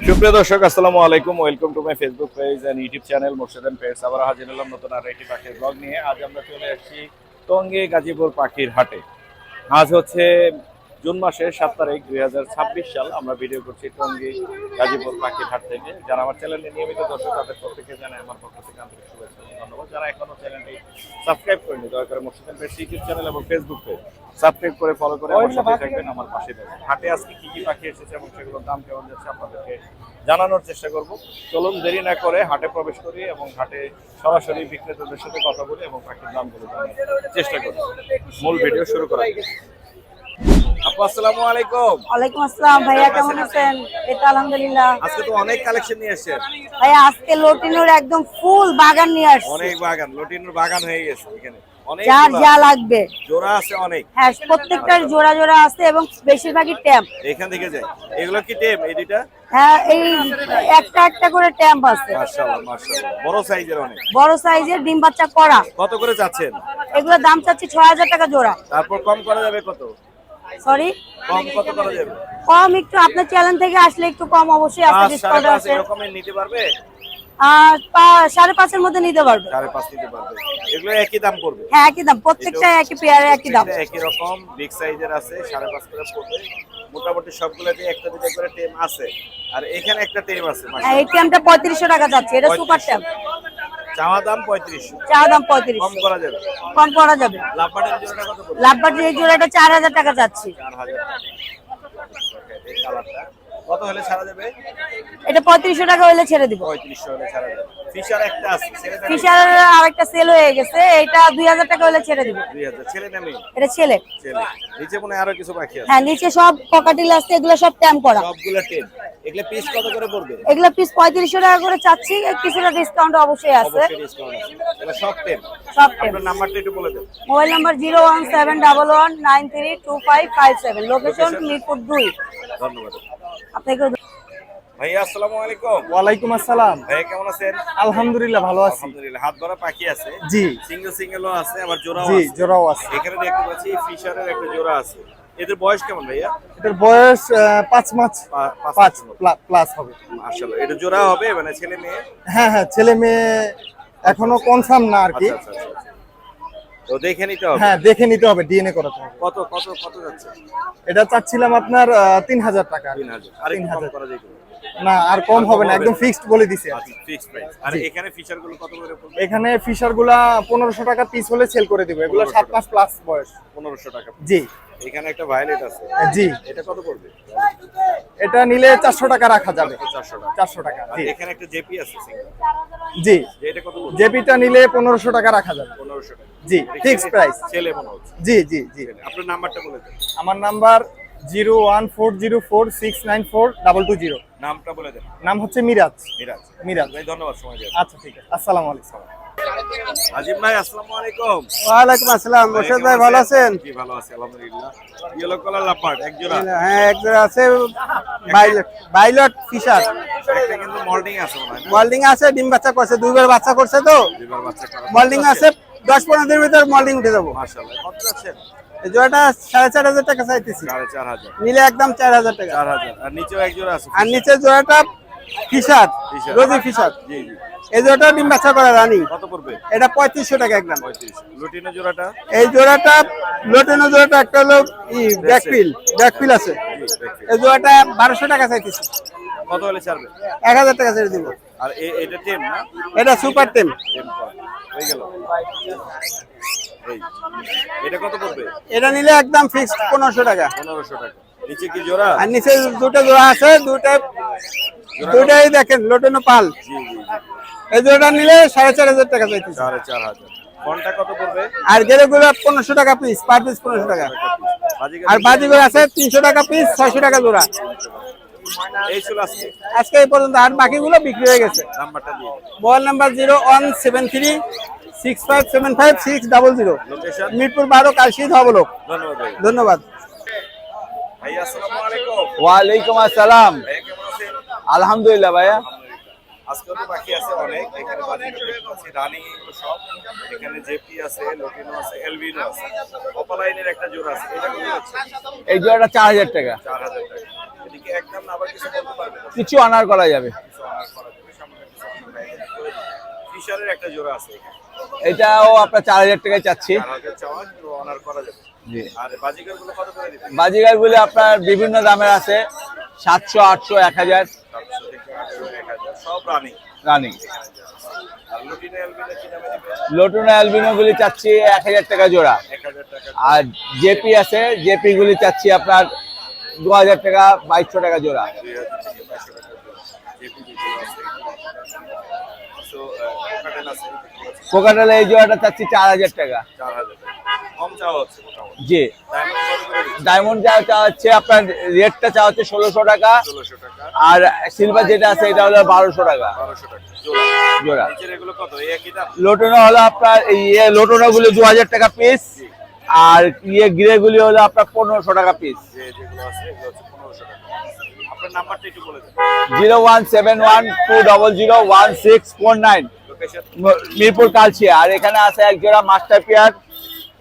সুপ্রিয় দর্শক আসসালামু আলাইকুম, welcome to my Facebook page and YouTube channel Morshed and pets. আবার হাজির হলাম নতুন আর একটি পাখির ব্লগ নিয়ে। আজ আমরা চলে এসেছি টঙ্গী গাজীপুর পাখির হাটে। আজ হচ্ছে জুন মাসের 7 তারিখ 2026 সাল। আমরা ভিডিও করছি টঙ্গী গাজীপুর পাখির হাট থেকে। যারা আমার চ্যানেলে নিয়মিত দর্শক তাদের প্রত্যেকে জানাই আমার পক্ষ থেকে আন্তরিক শুভেচ্ছা এবং ধন্যবাদ। যারা এখনো চ্যানেলটি সাবস্ক্রাইব করেনি দয়া করে Morshed and pets YouTube channel এবং ফেসবুক পেজ সাবস্ক্রাইব করে ফলো করে আমার সাথে থাকবেন, আমার পাশে থাকবেন। হাটে আজকে কি কি পাখি এসেছে এবং সেগুলোর দাম কেমন যাচ্ছে আপনাদেরকে জানানোর চেষ্টা করব। চলুন দেরি না করে হাটে প্রবেশ করি এবং হাটে সরাসরি বিক্রেতাদের সাথে কথা বলি এবং পাখির দামগুলো জানার চেষ্টা করি। মূল ভিডিও শুরু করা যাক। আপু আসসালামু আলাইকুম। ওয়ালাইকুম আসসালাম ভাইয়া, কেমন আছেন? এই তো আলহামদুলিল্লাহ। আজকে তো অনেক কালেকশন নিয়ে এসেছেন ভাইয়া আজকে লটিনোর একদম ফুল বাগান নিয়ে আসছি। অনেক বাগান, লটিনোর বাগান হয়ে গেছে এখানে। অনেক যার যা লাগবে জোড়া আছে অনেক। হ্যাঁ, প্রত্যেকটার জোড়া জোড়া আছে এবং বেশিরভাগই ট্যাম্প। এখান থেকে যায় এগুলো কি টেম? এই দুইটা হ্যাঁ, এই একটা একটা করে ট্যাম্প আছে। মাশাআল্লাহ মাশাআল্লাহ, বড় সাইজের অনেক। বড় সাইজের ডিম বাচ্চা করা। কত করে যাচ্ছেন? এগুলোর দাম চাচ্ছি ৬০০০ টাকা জোড়া। তারপর কম করা যাবে কত? সরি, কম কত করা যাবে? কম একটু আপনার চ্যানেল থেকে আসলে একটু কম অবশ্যই আছে, ডিসকাউন্ট আছে। এরকমই নিতে পারবে? আর ৫.৫ মধ্যে নিতে পারবে। ৫.৫ নিতে পারবে। এগুলো একই দাম পড়বে? হ্যাঁ, একই দাম, প্রত্যেকটা একই পেয়ারে একই দাম। একই রকম বিগ সাইজের আছে, ৫.৫ করে পড়বে। মোটামুটি সবগুলোতে একটা দুটো করে টেম আছে, আর এখানে একটা টেম আছে। হ্যাঁ, এই ট্যাম্পটা ৩৫০০ টাকা যাচ্ছে, এটা সুপার ট্যাম্প। চাওয়া দাম ৩৫০০, চাওয়া দাম ৩৫০০। কম করা যাবে? কম করা যাবে। লাভবার্ডের জোড়াটা কত পড়বে? লাভবার্ড এই জোড়াটা ৪০০০ টাকা যাচ্ছে। ৪০০০ টাকা। এই কালারটা কত হলে ছাড়া যাবে? এটা ৩৫০০ টাকা হলে ছেড়ে দিব। ৩৫০০ হলে ছাড়া যাবে। ফিশার একটা আছে, ছেলেটা ফিশার আরেকটা সেল হয়ে গেছে, এটা ২০০০ টাকা হলে ছেড়ে দিব। ২০০০। ছেলে না মেয়ে? এটা ছেলে। ছেলে। নিচে মনে হয় আরো কিছু পাখি আছে। হ্যাঁ, নিচে সব ককাটিল আছে, এগুলো সব ট্যাম্প করা। সবগুলো টেম। এগুলা পিস কত করে পড়বে? এগুলো পিস ৩৫০০ টাকা করে চাচ্ছি, কিছুটা ডিসকাউন্ট অবশ্যই আছে। অবশ্যই ডিসকাউন্ট আছে। এগুলা সব টেম। সব ট্যাম্প। আপনার নাম্বারটা একটু বলে দেন। Mobile number 01711932557, location Mirpur 2। ধন্যবাদ। আপনাকে ভাইয়া আসসালামু আলাইকুম। ওয়ালাইকুম আসসালাম। ভাইয়া কেমন আছেন? আলহামদুলিল্লাহ ভালো আছি। আলহামদুলিল্লাহ। হাত ভরা পাখি আছে? জি সিঙ্গেল সিঙ্গেলও আছে, আবার জোড়াও জি, আছে। জোড়াও আছে। এখানে দেখতে পাচ্ছি ফিশারের একটা জোড়া আছে। এদের বয়স কেমন ভাইয়া? এটার বয়স ৫ মাস, ৫ প্লাস হবে। মাশাআল্লাহ। এটা জোড়া হবে মানে ছেলে মেয়ে? হ্যাঁ হ্যাঁ, ছেলে মেয়ে এখনো কনফার্ম না আর কি। আচ্ছা আচ্ছা আচ্ছা। তো দেখে নিতে হবে। হ্যাঁ, দেখে নিতে হবে, ডিএনএ করাতে হবে। কত কত কত যাচ্ছে? এটা চাচ্ছিলাম আপনার ৩০০০ টাকা। ৩০০০। আর একটু কম করা যায় কি? না, আর কম হবে না, একদম ফিক্সড বলে দিছি আর কি। আচ্ছা, ফিক্স প্রাইস। আর এখানে ফিশার গুলো কত করে পড়বে? এখানে ফিশার গুলা ১৫০০ টাকা পিস হলে সেল করে দিব। এগুলো ৭ মাস প্লাস বয়স। ১৫০০ টাকা। জি এখানে একটা ভায়োলেট আছে। জি, এটা কত পড়বে? এটা নিলে ৪০০ টাকা রাখা যাবে। ৪০০ টাকা। ৪০০ টাকা। আর জি এখানে একটা জেপি আছে সিঙ্গেল। জি, এটা কত পড়বে? জেপিটা নিলে ১৫০০ টাকা রাখা যাবে। ১৫০০ টাকা। জি, ফিক্স প্রাইস। ছেলে মনে হচ্ছে। জি জি জি। আপনার নাম্বারটা বলে দেন। আমার নাম্বার 01404624220। নামটা বলে দেন। নাম হচ্ছে মিরাজ। মিরাজ। মিরাজ। ভাই ধন্যবাদ সময় দেওয়ার। আচ্ছা ঠিক আছে, আসসালামু আলাইকুম। আজিম ভাই আসসালামু আলাইকুম। ওয়ালাইকুম আসসালাম। মোর্শেদ ভাই ভালো আছেন? জি ভালো আছি আলহামদুলিল্লাহ। ইয়েলো কালার লাপার্ড এক জোড়া। হ্যাঁ, এক জোড়া আছে বাইলট ফিশার। একটা কিন্তু মল্ডিং আছে মনে হয় না? মল্ডিং আছে, ডিম বাচ্চা করছে, দুইবার বাচ্চা করছে তো। দুইবার বাচ্চা করা। মল্ডিং আছে, ১০-১৫ দিনের ভিতর মল্ডিং উঠে যাবো। মাশাআল্লাহ। কত যাচ্ছে? এই জোড়াটা ৪৫০০ টাকা চাইতেছি, ৪,৫০০। নিলে একদম ৪০০০ টাকা। ৪,০০০। আর নিচেও এক জোড়া আছে। আর নিচের জোড়াটা ফিশার, ফিশার। রোজি ফিশার। জি জি। এই জোড়াটা ডিম বাচ্চা করা রানি, কত পড়বে? এটা ৩৫০০ টাকা একদম। ৩৫। লুটিনো জোড়াটা? এই জোড়াটা লোটেনো জোড়াটা একটা হলো ব্যাকপিল আছে। জি দেখি। এই জোড়াটা ১২০০ টাকা চাইতেছি, কত হলে ছাড়বে? ১০০০ টাকা ছেড়ে দিব। আর এটা টেম না? এটা সুপার টেম। টেম করা। হয়ে গেল। এই এটা কত পড়বে? এটা নিলে একদম ফিক্সড ১৫০০ টাকা। ১৫০০ টাকা। নিচে কি জোড়া? আর নিচে দুটো জোড়া আছে, দুটাই দেখেন লোটেনো পাল। জি জি জি। এই জোড়াটা নিলে ৪৫০০ টাকা চাইতেছি। ৪,৫০০। ফোনটা কত পড়বে? আর গেরেগুলো ১৫০০ টাকা পিস, পার পিস ১৫০০ টাকা। আর বাজিগুলো আছে ৩০০ টাকা পিস, ৬০০ টাকা জোড়া। এই ছিল আজকে। আজকে এই পর্যন্ত, আর বাকিগুলো বিক্রি হয়ে গেছে। নাম্বারটা দিয়ে দিন। Mobile number 01736575600। লোকেশন? মিরপুর ১২, কালশিদ হবলক। ধন্যবাদ ভাই। ধন্যবাদ। ভাই আসসালামু আলাইকুম। ওয়ালাইকুম আসসালাম। ভাই কেমন আছেন? আলহামদুলিল্লাহ ভাইয়া। আজকে তো বাকি আছে অনেক। এখানে বাজিকার দেখতে পাচ্ছি, রানিং এগুলো সব। এখানে জেপি আছে, লোটিনো আছে, এলভিনো আছে। অপালাইনের একটা জোড়া আছে। এটা কত যাচ্ছে? এই জোড়াটা ৪০০০ টাকা। ৪,০০০ টাকা। এদিকে কি একদম না আবার কিছু বলতে পারবেন? কিছু অনার করা যাবে। কিছু অনার করা যাবে, সামনে কিছু অনার করা যাবে। ফিশারের একটা জোড়া আছে এখানে। এটাও আপনার 4000 টাকায় চাচ্ছি। 4000 চাওয়া, কিন্তু অনার করা যাবে। জি। আর বাজিকারগুলো কত করে দিবেন? বাজিগারগুলি আপনার বিভিন্ন দামের আছে, 700, 800, 1000 700 থেকে 800, 1000 সব রানিং। রানিং। আর লুটিনো অ্যালবিনো কি দামে দিবেন? লোটুনা অ্যালবিনো গুলি চাচ্ছি 1000 টাকা জোড়া। 1000 টাকা। আর জেপি আছে, জেপি গুলি চাচ্ছি আপনার 2000 টাকা, 2200 টাকা জোড়া। 2000 থেকে 2200 টাকা জোড়া। জেপি যেগুলো আছে। সো কাটেল আছে। কোকাটেল এই জোড়াটা চাচ্ছি 4000 টাকা। 4000 টাকা। কম চাওয়া হচ্ছে মোটামুটি। জি। ডায়মন্ড কত করে দিচ্ছেন? ডায়মন্ড যা হচ্ছে আপনার রেটটা চা হচ্ছে 1600 টাকা। 1600 টাকা। আর সিলভার যেটা আছে এটা হলো 1200 টাকা 1200 টাকা জোড়া। জোড়া। নিচের এগুলো কত? এই একই দাম? লোটনা হলো আপনার লোটনা গুলি 2000 টাকা পিস। আর গ্রে গুলি হলো আপনার 1500 টাকা পিস। যেগুলো আছে এগুলো হচ্ছে 1500 টাকা। আপনার নাম্বারটা একটু বলে দেন। 01712001649, লোকেশন? মিরপুর কালচিয়া। আর এখানে আছে এক জোড়া মাস্টার পিয়ার,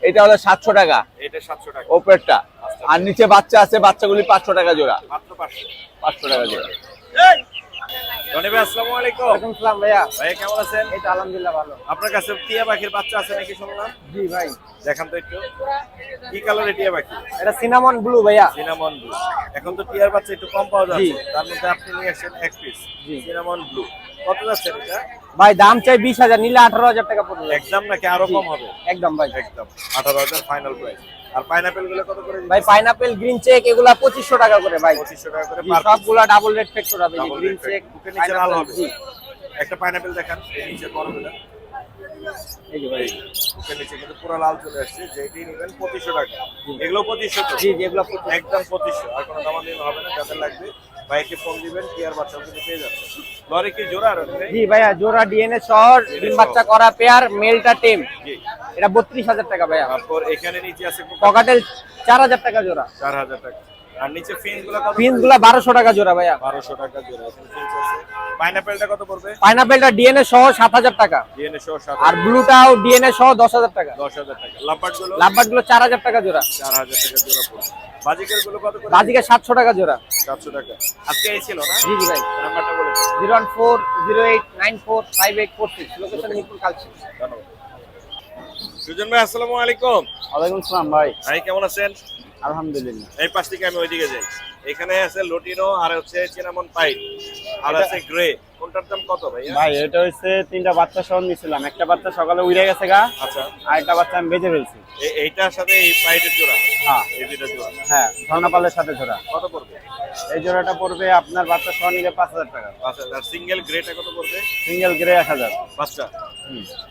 এটা হলো 700 টাকা এটা 700 টাকা। ওপরেরটা। আর নিচে বাচ্চা আছে, বাচ্চাগুলি 500 টাকা জোড়া। মাত্র 500। 500 টাকা জোড়া। রনি ভাই আসসালামু আলাইকুম। ওয়ালাইকুম আসসালাম ভাইয়া। ভাই কেমন আছেন? এই তো আলহামদুলিল্লাহ ভালো। আপনার কাছে টিয়া পাখির বাচ্চা আছে নাকি শুনলাম? জি ভাই, দেখান তো একটু। কি কালারের টিয়া পাখি? এটা সিনামন ব্লু ভাইয়া। Cinnamon blue. এখন তো টিয়ার বাচ্চা একটু কম পাওয়া যাচ্ছে, জি। তার মধ্যে আপনি নিয়ে আসেন এক পিস সিনামন ব্লু। কত যাচ্ছে এটা? ভাই দাম চাই 20000, নিলে 18000 টাকা পড়বে। একদম নাকি আরো কম হবে? একদম ভাই। একদম 18000 ফাইনাল প্রাইস। আর পাইনাপেল গুলো কত করে দিচ্ছেন? ভাই পাইনাপেল গ্রিন চেক এগুলা 2500 টাকা করে ভাই। 2500 টাকা করে জি, পার পিস। সবগুলা ডাবল রেড ফ্যাক্টর হবে, Double green red check factor। বুকের নিচে লাল হবে। একটা পাইনাপেল দেখান, এই নিচে বড়গুলো। এই যে ভাই। বুকের নিচে কিন্তু পুরো লাল চলে আসছে, যেটি নেবেন 2500 টাকা। এগুলো 2500 তো? জি যেগুলা একদম 2500, আর কোনো দামাদামি হবে না। যাদের লাগবে ভাইকে ফোন দিবেন, টিয়ার বাচ্চাও কিন্তু পেয়ে যাচ্ছে। লরি কি জোড়া আর জি ভাইয়া, জোড়া ডিএনএ সহ ডিম বাচ্চা করা পেয়ার, মেলটা টেম। জি। এটা 32000 টাকা ভাইয়া। তারপর এখানে নিচে আছে পকাটেল 4000 টাকা জোড়া। 4000 টাকা। আর নিচে ফিন গুলো কত? পিন গুলা 1200 টাকা জোড়া ভাইয়া। 1200 টাকা জোড়া। এখানে ফিন আছে। পাইনাপেলটা কত পড়বে? পাইনাপেলটা ডিএনএ সহ 7000 টাকা। ডিএনএ সহ 7 আর ব্লুটাও ডিএনএ সহ 10000 টাকা। 10000 টাকা। লাভবার্ড গুলো লাভবার্ড গুলো 4000 টাকা জোড়া। 4000 টাকা জোড়া পড়বে। বাজিকার গুলো কত করে? বাজিকে 700 টাকা জোড়া। 700 টাকা। আজকে এই ছিল না? জি জি ভাই। নাম্বারটা বলে দিন। 01408945846, লোকেশন মিরপুর কালচি। ধন্যবাদ। সুজন ভাই আসসালামু আলাইকুম। ওয়ালাইকুম আসসালাম ভাই। ভাই কেমন আছেন? আলহামদুলিল্লাহ। এই পাশ থেকে আমি ওইদিকে যাই। এখানে আছে লটিনো, আর হচ্ছে চিনামন পাইন, আর আছে গ্রে। কোনটার দাম কত ভাই? ভাই এটা হচ্ছে তিনটা বাচ্চা সহ নিছিলাম, একটা বাচ্চা সকালে উড়ে গেছে গা, আচ্ছা। আর একটা বাচ্চা আমি বেঁচে ফেলছি। এইটার সাথে এই পাইটের জোড়া? হ্যাঁ এই দুইটা জোড়া হ্যাঁ, ঝর্ণাপালের সাথে জোড়া। কত পড়বে? এই জোড়াটা পড়বে আপনার বাচ্চা সহ নিলে 5000 টাকা। আচ্ছা। আর সিঙ্গেল গ্রেটা কত পড়বে? Single grey 1000। বাচ্চা?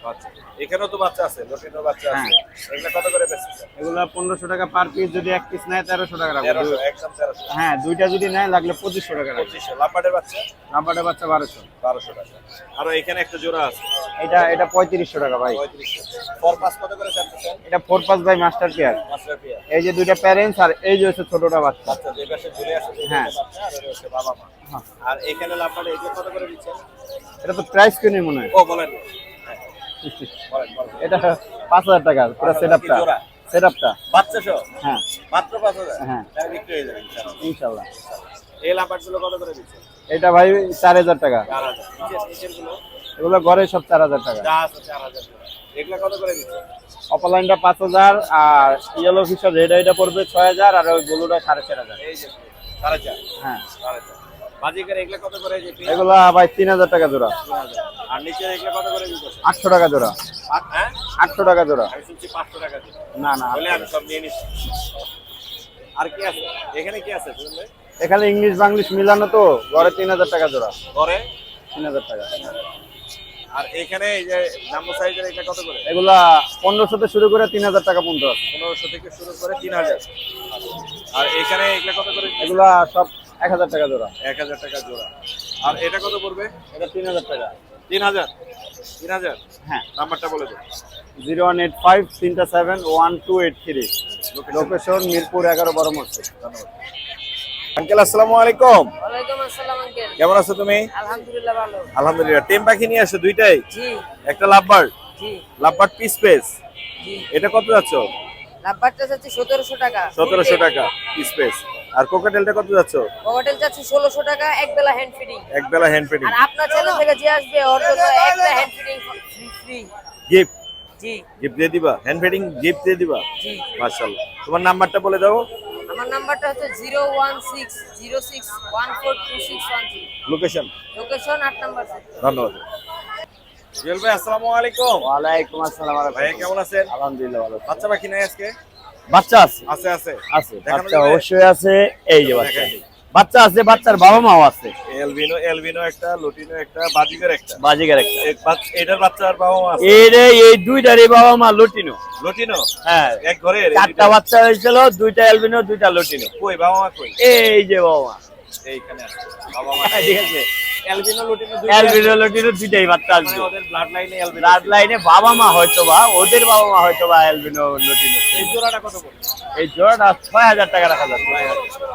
বাচ্চা। এখানেও তো বাচ্চা আছে, লটিনো বাচ্চা আছে। এগুলা কত করে বেচছেন? এগুলা 1500 টাকা পার পিস, যদি এক পিস নেয় 1300 টাকা রাখবো। 1300, একদম 1300। হ্যাঁ, দুইটা যদি নেয় লাগলে 2500 টাকা রাখবো। 2500। লাম্বার্ডের বাচ্চা? নাম্বারটা বাচ্চা 1200। 1200 টাকা। আর এখানে একটা জোড়া আছে, এটা 3500 টাকা ভাই। 3500। ফর পাস কত করে চাচ্ছেন? এটা 4-5 by master pair. Master pair. এই যে দুইটা প্যারেন্টস, আর এই যে হচ্ছে ছোটটা বাচ্চা। বাচ্চা যে পাশে ঝুলে আছে, হ্যাঁ। বাচ্চা, আর ওটা হচ্ছে বাবা মা। আর এখানে লাম্বার্ড এই যে কত করে দিচ্ছেন? এটা তো প্রাইস কিনে মনে হয়। ও বলেন। হ্যাঁ, বলেন, বলেন। এটা 5000 টাকা পুরো 5000 সেটআপটা। কি জোড়া? সেটআপটা বাচ্চা সহ? হ্যাঁ মাত্র 5000? হ্যাঁ। তাহলে বিক্রি হয়ে যাবে ইনশাআল্লাহ। ইনশাআল্লাহ। এই লাম্বার্ড গুলো কত করে দিচ্ছেন? এটা ভাই 4000 টাকা। 4000। নিচের গুলো? এগুলো ঘরে সব 4000 টাকা। যা আছে 4000 টাকা। এগুলা কত করে দিচ্ছেন? অপলাইনটা 5000, আর ইয়েলো ফিশার রেড আইটা পড়বে 6000, আর ওই ব্লুটা 4500। এই যে 4.5। হ্যাঁ, 4.5। বাজিকার এগুলা কত করে দিচ্ছেন? এগুলা ভাই 3000 টাকা জোড়া। 3000। আর নিচে এগুলা কত করে দিচ্ছেন? 800 টাকা জোড়া। হ্যাঁ? 800 টাকা জোড়া। আমি শুনছি 500 টাকা দিচ্ছেন। না না, বলে আমি সব নিয়ে নিচ্ছি। আর কি আছে এখানে? কি আছে শুনলে? এখানে ইংলিশ বাংলিশ মিলানো তো, ঘরে 3000 টাকা জোড়া। ঘরে 3000 টাকা। আর এখানে এই যে জাম্বো সাইজের এটা কত করে? এগুলা 1500 থেকে শুরু করে 3000 টাকা পর্যন্ত আছে। 1500 থেকে শুরু করে 3000। আর এখানে এগুলা কত করে? এগুলা সব 1000 টাকা জোড়া। 1000 টাকা জোড়া। আর এটা কত পড়বে? এটা 3000 টাকা। 3000। 3000। হ্যাঁ, নাম্বারটা বলে দিন। 01853711283, লোকেশন মিরপুর 11 বড় মসজিদ। ধন্যবাদ। আঙ্কেল আসসালামু আলাইকুম। ওয়ালাইকুম আসসালাম আঙ্কেল। কেমন আছো তুমি? আলহামদুলিল্লাহ ভালো। আলহামদুলিল্লাহ। টেম পাখি নিয়ে আসো দুইটাই? জি একটা লাভবার্ড। জি লাভবার্ড পিস পেস। জি। এটা কত যাচ্ছ? লাভবারটা যাচ্ছে 1700 টাকা। 1700 টাকা পিস পেস। আর কোকাটেলটা কত যাচ্ছ? হোটেল যাচ্ছে 1600 টাকা এক বেলা হ্যান্ড ফিডিং। এক বেলা হ্যান্ড ফিডিং। আর আপনার চ্যানেল থেকে যে আসবে ওর জন্য একটা হ্যান্ড ফিডিং ফ্রি। গিফট জি গিফট দিয়ে দিবা? হ্যান্ড ফিডিং গিফট দিয়ে দিবা? জি। মাশাআল্লাহ। তোমার নাম্বারটা বলে দাও। আমার নাম্বারটা হচ্ছে 01606142613। লোকেশন? Location 8 number. ধন্যবাদ। জুয়েল ভাই আসসালামু আলাইকুম। ওয়ালাইকুম আসসালাম। ভাই কেমন আছেন? আলহামদুলিল্লাহ ভালো। বাচ্চা পাখি নাই আজকে? বাচ্চা আছে? আছে আছে আছে, দেখানো বাচ্চা যাবে? অবশ্যই আছে। এই যে বাচ্চা, দেখাই দিই। বাচ্চা আছে, বাচ্চার বাবা মাও আছে। এলবিনো একটা, লুটিনো একটা, বাজিকার একটা। বাজিগার একটা। এটার বাচ্চার বাবা মা আছে? এই দুইটারই বাবা মা লটিনো। লুটিনো? হ্যাঁ, এক ঘরে 4টা বাচ্চা হয়েছিল, 2টা এলবিনো, 2টা লটিনো। কই বাবা মা কই? এই যে বাবা মা। এইখানে আছে বাবা মা। ঠিক আছে, এলবিনো লুটিনো এলবিনো লটিনো দুইটাই বাচ্চা মানে আসবে। ওদের ব্লাড লাইনে এলবিনো। ব্লাড লাইনে বাবা মা হয়তো বা, ওদের বাবা মা হয়তো বা এলবিনো লটিনো। এই জোড়াটা কত করে? এই জোড়াটা 6000 টাকা রাখা যাচ্ছে।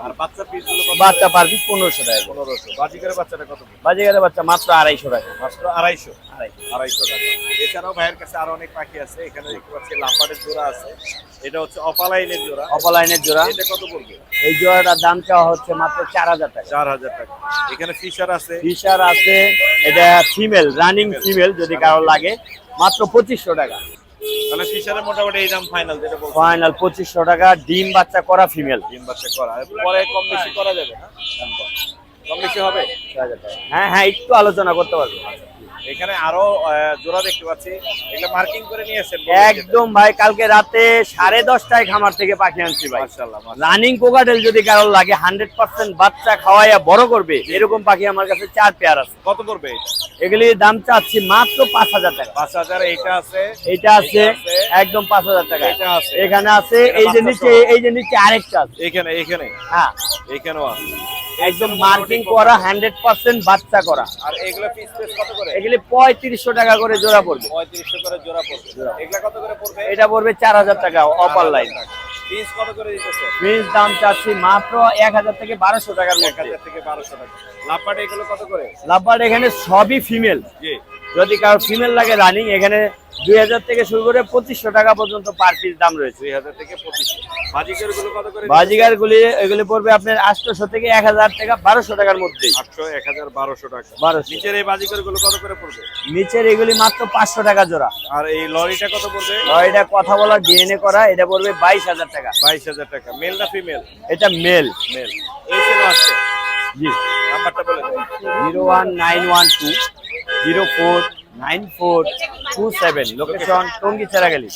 আর বাচ্চা পিস গুলো কত? বাচ্চা পার পিস 1500 টাকা। 1500। বাজিকারের বাচ্চাটা কত করে? বাজিগারের বাচ্চা মাত্র 250 টাকা। মাত্র 250 টাকা। এছাড়াও ভাইয়ের কাছে আরো অনেক পাখি আছে। এখানে দেখতে পাচ্ছি লাম্বারের জোড়া আছে। এটা হচ্ছে অপালাইনের জোড়া। অপলাইনের জোড়া। এটা কত পড়বে? এই জোড়াটার দাম চাওয়া হচ্ছে মাত্র 4000 টাকা। 4000 টাকা। এখানে ফিশার আছে। ফিশার আছে, এটা ফিমেল, রানিং ফিমেল, যদি কারো লাগে মাত্র 2500 টাকা। তাহলে ফিশারের মোটামুটি এই দাম ফাইনাল যেটা বলছো। ফাইনাল 2500 টাকা। ডিম বাচ্চা করা ফিমেল। ডিম বাচ্চা করা। পরে কম বেশি করা যাবে না? কম বেশি হবে? 6000 টাকা। হ্যাঁ হ্যাঁ, একটু আলোচনা করতে পারবো। এখানে আরো জোড়া দেখতে পাচ্ছি। এগুলো মার্কিং করে নিয়েছেন? একদম ভাই, কালকে রাতে 10:30টায় খামার থেকে পাখি আনছি ভাই। মাশাআল্লাহ। রানিং কোকাটেল যদি কারো লাগে 100% বাচ্চা খাওয়াইয়া বড় করবে, এরকম পাখি আমার কাছে 4 পেয়ার আছে। কত করবে এটা? এগুলির দাম চাচ্ছি মাত্র 5000 টাকা। 5000। এইটা আছে? এটা আছে একদম 5000 টাকা। এটা আছে? এখানে আছে, এই যে নিচে, এই যে নিচে আরেকটা আছে। এখানে হ্যাঁ, এইখানেও আছে। একদম মার্কিং করা, 100% বাচ্চা করা। আর এগুলো পিস কত করে? এগুলি 3500 টাকা করে জোড়া পড়বে। 3500 করে জোড়া পড়বে। এগুলা কত করে পড়বে? এটা পড়বে 4000 টাকা অপার লাইন। পিস কত করে দিতেছে? ফিস দাম চাচ্ছি মাত্র 1000 থেকে 1200 টাকার মধ্যে। 1000 থেকে 1200 টাকা। লাভবাট এগুলো কত করে? লাভবার্ড এখানে সবই ফিমেল। জি। যদি কারো ফিমেল লাগে রানিং, এখানে 2000 থেকে শুরু করে 2500 টাকা পর্যন্ত পার পিস দাম রয়েছে। 2000 থেকে 2500। বাজিকার গুলো কত করে? বাজিগার গুলি এগুলি পড়বে আপনার 800 থেকে 1000 টাকা, 1200 টাকার মধ্যে। 800, 1000, 1200 টাকা। 1200। নিচের এই বাজিকার গুলো কত করে পড়বে? নিচের এগুলি মাত্র 500 টাকা জোড়া। আর এই লরিটা কত পড়বে? আর এটা কথা বলা, ডিএনএ করা, এটা পড়বে 22000 টাকা। 22000 টাকা। মেল না ফিমেল? এটা মেল। মেল। এই ছিল আজকে। জি। নাম্বারটা বলে দিন। 01912 049427। লোকেশন টঙ্গী চেরাগালি।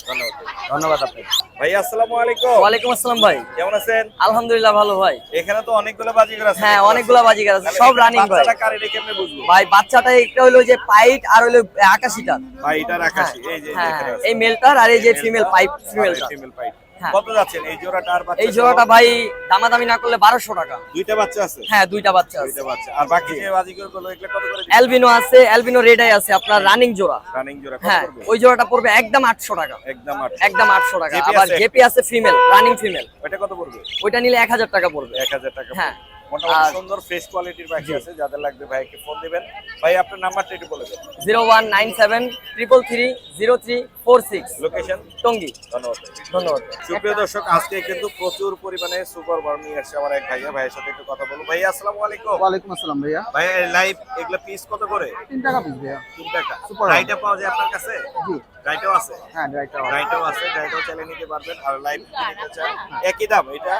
ধন্যবাদ আপনাকে। ভাই আসসালামু আলাইকুম। ওয়ালাইকুম আসসালাম ভাই। কেমন আছেন? আলহামদুলিল্লাহ ভালো ভাই। এখানে তো অনেকগুলো বাজিকার আছে। হ্যাঁ, অনেকগুলা বাজিকার আছে, সব রানিং ভাই। বাচ্চাটা কার এটা কেমনে বুঝবো? ভাই বাচ্চাটা একটা হলো যে পাইট আর হলো আকাশিটা। ভাই এটা আকাশী। এই যে হ্যাঁ, এখানে আছে। এই মেলটার আর এই যে ফিমেল পাইপ ফিমেলটা। Female pipe. হ্যাঁ। কত যাচ্ছেন এই জোড়াটা আর বাচ্চা? এই জোড়াটা ভাই দামাদামি না করলে 1200 টাকা। দুইটা বাচ্চা আছে? হ্যাঁ, দুইটা বাচ্চা আছে। দুইটা বাচ্চা। আর বাকি যে বাজিকার গুলো এগুলো কত করে? অ্যালবিনো আছে, অ্যালবিনো রেডাই আছে আপনার রানিং জোড়া। রানিং জোড়া কত হ্যাঁ, পড়বে? ওই জোড়াটা পড়বে একদম 800 টাকা। একদম 800। একদম 800 টাকা। জেপি আবার আছে? জেপি আছে ফিমেল, রানিং ফিমেল। ওটা কত পড়বে? ওইটা নিলে 1000 টাকা পড়বে। 1000 টাকা। হ্যাঁ। মোটামুটি আর- সুন্দর ফ্রেশ কোয়ালিটির পাখি আছে। যাদের লাগবে ভাইকে ফোন দিবেন। ভাই আপনার নাম্বারটা একটু বলে দেন। 01973330346। লোকেশন? টঙ্গী। ধন্যবাদ। ধন্যবাদ। সুপ্রিয় দর্শক, আজকে কিন্তু প্রচুর পরিমাণে সুপার বর্ম নিয়ে আসছে আমার এক ভাইয়া। ভাইয়ের সাথে একটু কথা বলবো। ভাইয়া আসসালামু আলাইকুম। ওয়ালাইকুম আসসালাম ভাইয়া। ভাই লাইভ এগুলা পিস কত করে? 3 টাকা পিস ভাইয়া। 3 টাকা। Super রাইটা পাওয়া যায় আপনার কাছে? জি। রাইটাও আছে? হ্যাঁ, রাইটটা। রাইটাও আছে। রাইটাও চাইলে নিতে পারবেন। আর লাইভ নিতে চান একই দাম। এটা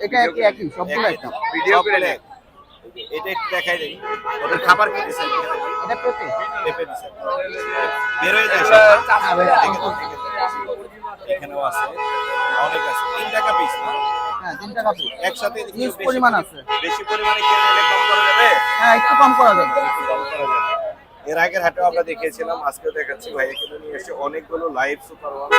এটা একই সবগুলো একদম। ভিডিও করে নেন। এটা একটু দেখাই দেই। ওদের খাবার কি দিছেন? এটা পেপে। পেঁপে দিছেন। বের হয়ে যায় সব। এখানেও আছে। অনেক আছে। 3 টাকা পিস না? হ্যাঁ, 3 টাকা পিস। একসাথে Huge পরিমাণ আছে। বেশি পরিমাণে কিনে নিলে কম করা যাবে? হ্যাঁ, একটু কম করা যাবে। এর আগের হাটেও আমরা দেখিয়েছিলাম, আজকেও দেখাচ্ছি। ভাইয়া কিন্তু নিয়ে এসে অনেকগুলো লাইভ সুপার ওয়ান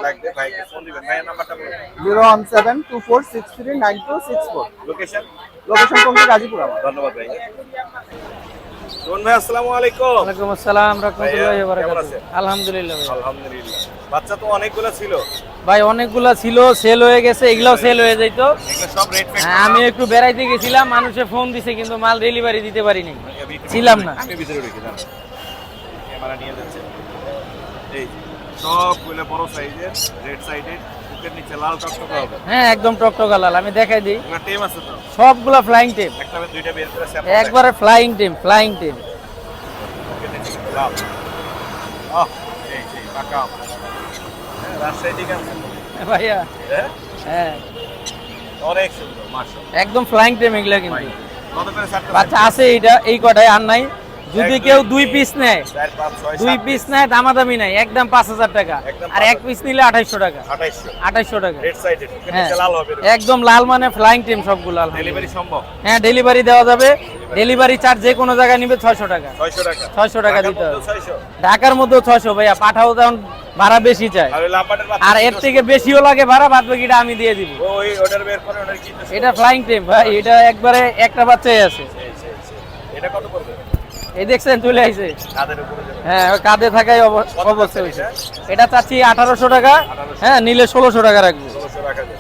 লাগবে। ভাইকে ফোন দিবেন। ভাইয়ের নাম্বারটা বলুন। 01724639264। লোকেশন? লোকেশন টঙ্গী গাজীপুর আমার। ধন্যবাদ ভাই। রোহন ভাই আসসালামু আলাইকুম। ওয়ালাইকুম আসসালাম রাহমাতুল্লাহি ওয়া কেমন বারাকাতুহু। আছেন? আলহামদুলিল্লাহ ভাই। আলহামদুলিল্লাহ। বাচ্চা তো অনেকগুলো ছিল। ভাই অনেকগুলা ছিল, সেল হয়ে গেছে, এগুলাও সেল হয়ে যাইতো। এগুলো সব রেড হ্যাঁ, আমি একটু বেড়াইতে গেছিলাম, মানুষে ফোন দিছে কিন্তু মাল ডেলিভারি দিতে পারিনি, ছিলাম না। আমি ভিতরে রেখে জানো। ক্যামেরা নিয়ে যাচ্ছে। এই সবগুলো বড় সাইজের রেড সাইডের বুকের নিচে লাল টকটকে হবে। হ্যাঁ একদম টকটকা লাল, আমি দেখাই দিই। এগুলো টেম আছে তো? সবগুলা ফ্লাইং টেম, একটা বা দুইটা বের করে স্যাম্পল একবারে ফ্লাইং টেম, ফ্লাইং টেম। বুকের নিচে কিন্তু লাল। সেই পাকা আম। হ্যাঁ, রাজশাহী থেকে আনছেন? ভাইয়া হ্যাঁ? হ্যাঁ অনেক সুন্দর, মাশাআল্লাহ। একদম ফ্লাইং টেম এগুলা কিন্তু। কত করে চারটা? বাচ্চা আছে এইটা, এই কটাই আর নাই। যদি কেউ 2 পিস নেয়, 4 5 6 2 পিস নেয় দামাদামি নাই, একদম 5000 টাকা। একদম আর 1 পিস নিলে 2800 টাকা। 2800 টাকা। রেড সাইডেড বুকের হ্যাঁ নিচে লাল হবে। একদম লাল মানে ফ্লাইং টিম সবগুলো। ডেলিভারি সম্ভব? হ্যাঁ ডেলিভারি দেওয়া যাবে। ডেলিভারি চার্জ যে কোনো জায়গায় নিবে 600 টাকা। 600 টাকা। 600 টাকা দিতে হবে। 600। ঢাকার মধ্যেও 600 ভাইয়া, পাঠাও তখন ভাড়া বেশি চায়। আর ওই লাম্বারের বাচ্চা আর এর থেকে বেশিও লাগে ভাড়া, বাদ বাকিটা আমি দিয়ে দিব। ওই অর্ডার বের করে ওনার কি? এটা ফ্লাইং টিম ভাই, এটা একবারে একটা বাচ্চাই আছে। এটা কত পড়বে? এই দেখছেন চলে আইছে। কাদের উপরে যাবে? হ্যাঁ ওই কাঁধে থাকাই অবস্থা হয়েছে। এটা চাচ্ছি 1800 টাকা। 1800 হ্যাঁ নিলে 1600 টাকা রাখবো। 1600 টাকা যাবে।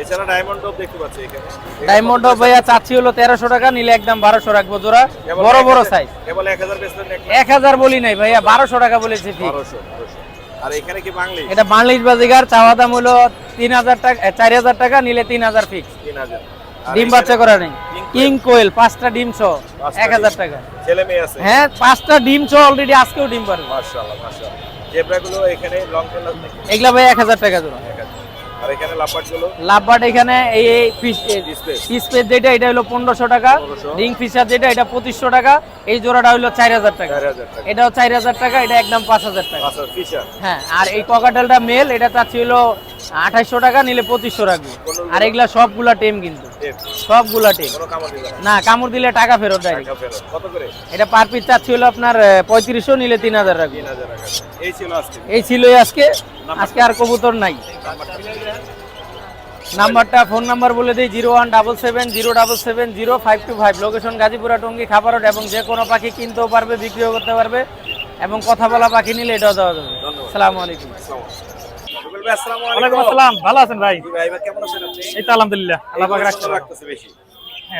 এছাড়া ডায়মন্ড ডব দেখতে পাচ্ছি এখানে। ডায়মন্ড ভাইয়া চাচ্ছি হলো 1300 টাকা, নিলে একদম 1200 রাখবো জোড়া, বড় বড় সাইজ। কেবল 1000 বেচলেন নাকি? 1000 বলি নাই ভাইয়া, 1200 টাকা বলেছি ঠিক। 1200। আর এখানে কি বাংলি? এটা বাংলিশ বাজিগার, চাওয়া দাম হলো 3000 টাকা, 4000 টাকা, নিলে 3000 ফিক্স। 3000। ডিম বাচ্চা করা নেই। কিং কোয়েল 5টা ডিম সহ 1000 টাকা। ছেলে মেয়ে আছে? হ্যাঁ 5টা ডিম সহ অলরেডি আজকেও ডিম পারবে। মাশাআল্লাহ মাশাআল্লাহ। জেব্রাগুলো এখানে লং টেল আছে নাকি? এগুলা ভাই 1000 টাকা জোড়া। 1000। আর এখানে লাম্বারগুলো? লাভবাট এখানে এই পিস পিস যেটা এটা হলো 1500 টাকা। 1500 রিং ফিশার যেটা এটা 2500 টাকা। এই জোড়াটা হলো 4000 টাকা। 4000 টাকা। এটাও 4000 টাকা, এটা একদম 5000 টাকা। আচ্ছা ফিশার। হ্যাঁ আর এই ককাটেলটা মেল, এটা চাচ্ছি হলো 2800 টাকা, নিলে 2500 রাখবো। আর এগুলা সবগুলা টেম কিন্তু, সবগুলা টেম। কোনো কামড় দিবা না? না কামড় দিলে টাকা ফেরত ডাইরেক্ট। টাকা ফেরত। কত করে? এটা পার পিস চাচ্ছি হলো আপনার 3500, নিলে 3000 রাখবো। 3000 টাকা। এই ছিল আজকে। এই ছিল আজকে। আজকে আর কবুতর নাই। নাম্বারটা ফোন নাম্বার বলে দিই 01770770525। লোকেশন গাজীপুরা টঙ্গী খাবার রোড। এবং যে কোনো পাখি কিনতেও পারবে, বিক্রিও করতে পারবে, এবং কথা বলা পাখি নিলে এটাও দেওয়া যাবে। আসসালামু আলাইকুম। রুবেল ভাই আসসালামু আলাইকুম। ওয়ালাইকুম আসসালাম, ভালো আছেন ভাই? জি ভাই, এবার কেমন আছেন আপনি? এই তো আলহামদুলিল্লাহ, আল্লাহ পাক রাখছে। রাখতেছে বেশি।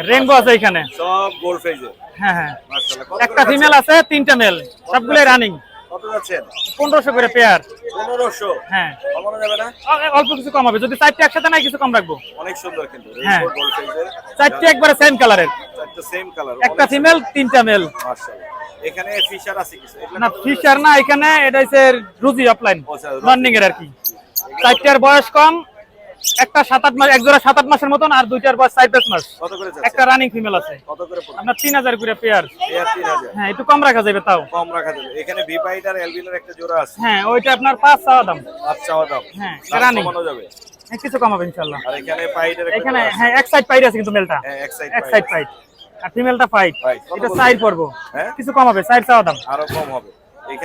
রেইনবো আছে এখানে। সব গোল্ড ফেজে। হ্যাঁ হ্যাঁ, মাশাআল্লাহ। কত একটা করে ফিমেল আছে, 3টা মেল, সবগুলাই রানিং। কত যাচ্ছেন? 1500 করে পেয়ার। 1500। হ্যাঁ কমানো যাবে না? অল্প কিছু কম হবে, যদি 4টা একসাথে নাই কিছু কম রাখবো। অনেক সুন্দর কিন্তু হ্যাঁ। রেইনবো গোল্ড ফেজের। 4টা একবারে সেম কালারের, চারটা সেম কালার। একটা ফিমেল 3টা মেল। মাশাআল্লাহ। এখানে ফিশার আছে কিছু? এগুলা না কত করে ফিশার না, এখানে এটা হচ্ছে রুজি অফলাইন আচ্ছা, লার্নিং এর আর কি। 4টার বয়স কম, একটা 7-8 মাস, এক জোড়া 7-8 মাসের মতন, আর 2টার বয়স 4-5 মাস। কত করে যাচ্ছে? একটা রানিং ফিমেল আছে, কত করে পড়বে? আপনার 3000 করে পেয়ার। এর 3000। হ্যাঁ একটু কম রাখা যাবে তাও। কম রাখা যাবে। এখানে ভিপাইট আর এলবিনোর একটা জোড়া আছে। হ্যাঁ ওইটা আপনার 5 চাওয়া দাম। আচ্ছা দাম। হ্যাঁ দাম রানিং, কমানো যাবে। কিছু কম হবে ইনশাআল্লাহ। আর এখানে পাইটের একটা এখানে জোড়া আছে। হ্যাঁ এক সাইড পাইট আছে কিন্তু মেলটা, হ্যাঁ এক সাইড এক সাইড পাইট, আর ফিমেলটা পাইট। Fight। কত এটা বলছেন? সাইড পড়বো, হ্যাঁ? কিছু কম হবে, সাইড চাওয়া দাম। আরো কম হবে।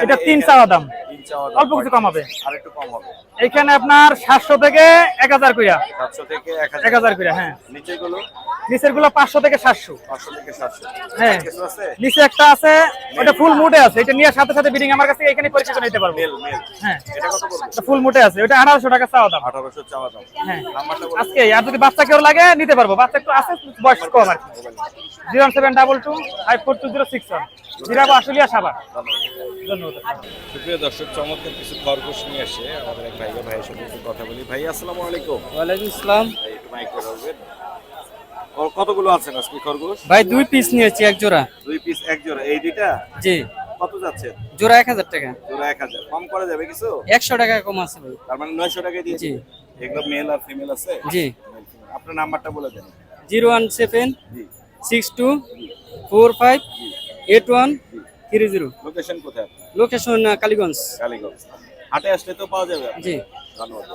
এটা 3 চাওয়া দাম, 3 চাওয়া দাম। অল্প কিছু কম হবে। আর একটু কম হবে। এখানে আপনার 700 থেকে 1000 কইরা, 700 থেকে 1000 কইরা। হ্যাঁ নিচে গুলো নিচের গুলো 500 থেকে 700। 500 থেকে 700। হ্যাঁ কিছু আছে? নিচে একটা আছে, ওটা ফুল মুডে আছে, এটা নিয়ে সাথে সাথে বিডিং আমার কাছে এখানে পরীক্ষা করে নিতে পারবো। Male male. হ্যাঁ এটা কত পড়বে? এটা ফুল মুডে আছে, ওটা 1800 টাকা চাওয়া দাম। 1800 চাওয়া দাম। হ্যাঁ নাম্বারটা বলুন। আজকে আর যদি বাচ্চা কেউ লাগে নিতে পারবো, বাচ্চা একটু আছে, বয়স কম আর কি। 07225422061, জিরাবো আশুলিয়া সাভার। ধন্যবাদ। সুপ্রিয় দর্শক, চমৎকার কিছু খরগোশ নিয়ে আসে আমাদের এক ভাইয়ের সাথে একটু কথা বলি। ভাই আসসালামু আলাইকুম। ওয়ালাইকুম আসসালাম। ভাই একটু মাইকটা ধরবেন। কতগুলো আছেন আজকে খরগোশ? ভাই 2 পিস নিয়েছি, এক জোড়া। 2 পিস এক জোড়া। এই দুইটা জি, কত যাচ্ছে? জোড়া 1000 টাকা। জোড়া 1000। কম করা যাবে কিছু? 100 টাকা কম আছে ভাই। তার মানে 900 টাকায় দিয়ে জি। দিবেন। এগুলো মেল আর ফিমেল আছে? জি। আপনার নাম্বারটা বলে দেন। 017 জি। 62 45 81 30। লোকেশন কোথায় আপনার? লোকেশন কালীগঞ্জ। কালীগঞ্জ। হাটে আসলে তো পাওয়া যাবে? জি। ধন্যবাদ।